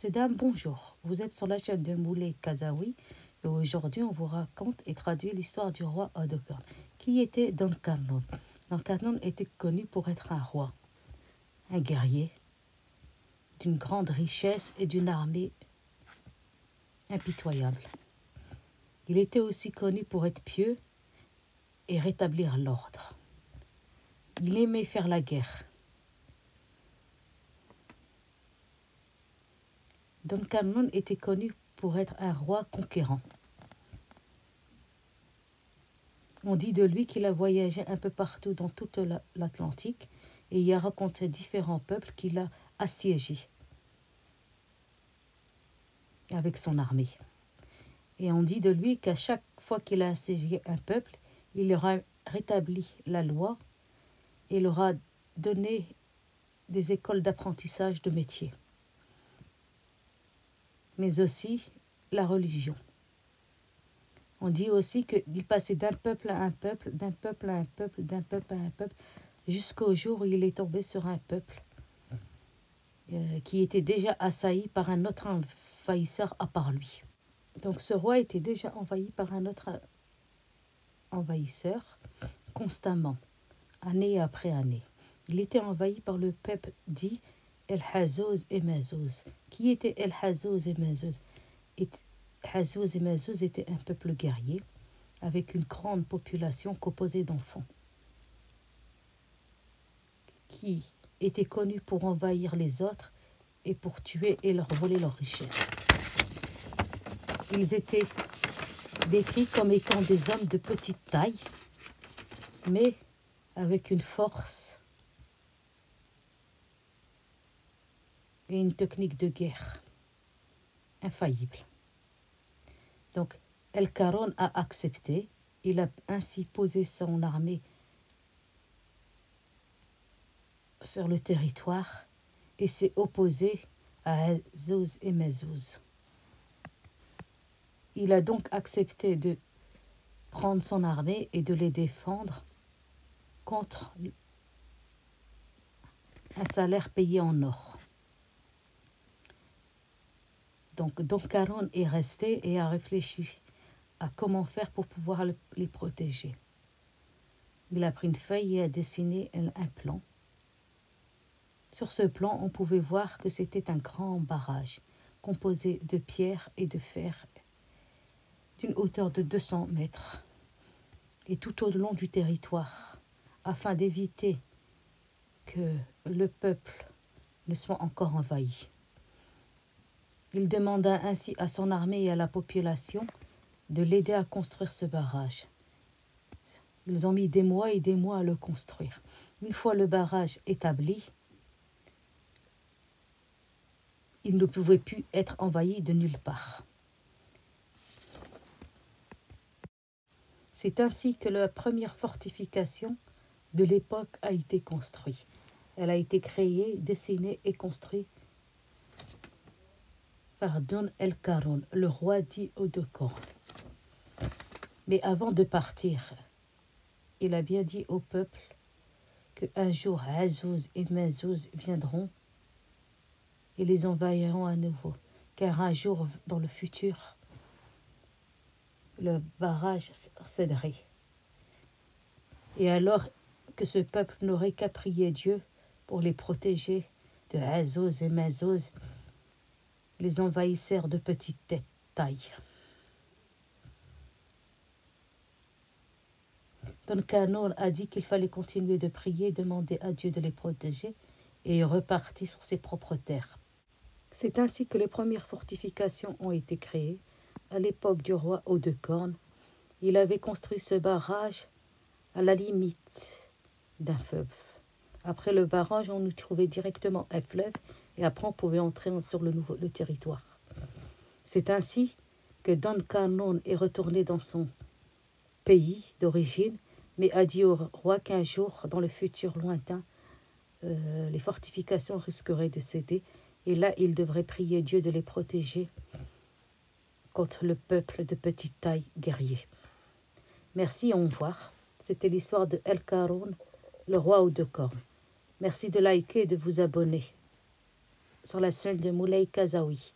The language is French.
Messieurs, dames, bonjour. Vous êtes sur la chaîne de Moulay Kazaoui et aujourd'hui on vous raconte et traduit l'histoire du roi Odocorn. Qui était Duncannon? Duncannon était connu pour être un roi, un guerrier, d'une grande richesse et d'une armée impitoyable. Il était aussi connu pour être pieux et rétablir l'ordre. Il aimait faire la guerre. Duncannon était connu pour être un roi conquérant. On dit de lui qu'il a voyagé un peu partout dans toute l'Atlantique et y a rencontré différents peuples qu'il a assiégés avec son armée. Et on dit de lui qu'à chaque fois qu'il a assiégé un peuple, il aura rétabli la loi et leur a donné des écoles d'apprentissage de métiers, mais aussi la religion. On dit aussi qu'il passait d'un peuple à un peuple, d'un peuple à un peuple, d'un peuple à un peuple, jusqu'au jour où il est tombé sur un peuple qui était déjà assailli par un autre envahisseur à part lui. Donc ce roi était déjà envahi par un autre envahisseur constamment, année après année. Il était envahi par le peuple dit El-Hazouz et Mazouz. Qui était El-Hazouz et Mazouz? Hazouz et Mazouz étaient un peuple guerrier avec une grande population composée d'enfants qui étaient connus pour envahir les autres et pour tuer et leur voler leurs richesses. Ils étaient décrits comme étant des hommes de petite taille, mais avec une force et une technique de guerre infaillible. Donc, El-Caron a accepté. Il a ainsi posé son armée sur le territoire et s'est opposé à Hazouz et Mazouz. Il a donc accepté de prendre son armée et de les défendre contre un salaire payé en or. Donc Caron est resté et a réfléchi à comment faire pour pouvoir les protéger. Il a pris une feuille et a dessiné un plan. Sur ce plan, on pouvait voir que c'était un grand barrage composé de pierre et de fer d'une hauteur de 200 mètres et tout au long du territoire, afin d'éviter que le peuple ne soit encore envahi. Il demanda ainsi à son armée et à la population de l'aider à construire ce barrage. Ils ont mis des mois et des mois à le construire. Une fois le barrage établi, il ne pouvait plus être envahi de nulle part. C'est ainsi que la première fortification de l'époque a été construite. Elle a été créée, dessinée et construite par Don El-Caron, le roi dit Odocorn. Mais avant de partir, il a bien dit au peuple qu'un jour Hazouz et Mazouz viendront et les envahiront à nouveau, car un jour dans le futur, le barrage céderait. Et alors que ce peuple n'aurait qu'à prier Dieu pour les protéger de Hazouz et Mazouz, les envahisseurs de petite taille. Duncannon a dit qu'il fallait continuer de prier, demander à Dieu de les protéger et il repartit sur ses propres terres. C'est ainsi que les premières fortifications ont été créées. À l'époque du roi Odocorn, il avait construit ce barrage à la limite d'un fleuve. Après le barrage, on y trouvait directement un fleuve et après on pouvait entrer sur le territoire. C'est ainsi que Duncannon est retourné dans son pays d'origine, mais a dit au roi qu'un jour, dans le futur lointain, les fortifications risqueraient de céder et là, il devrait prier Dieu de les protéger contre le peuple de petite taille guerrier. Merci, au revoir. C'était l'histoire de El-Caron, le roi Odocorn. Merci de liker et de vous abonner. sur la scène de Moulay Kazaoui.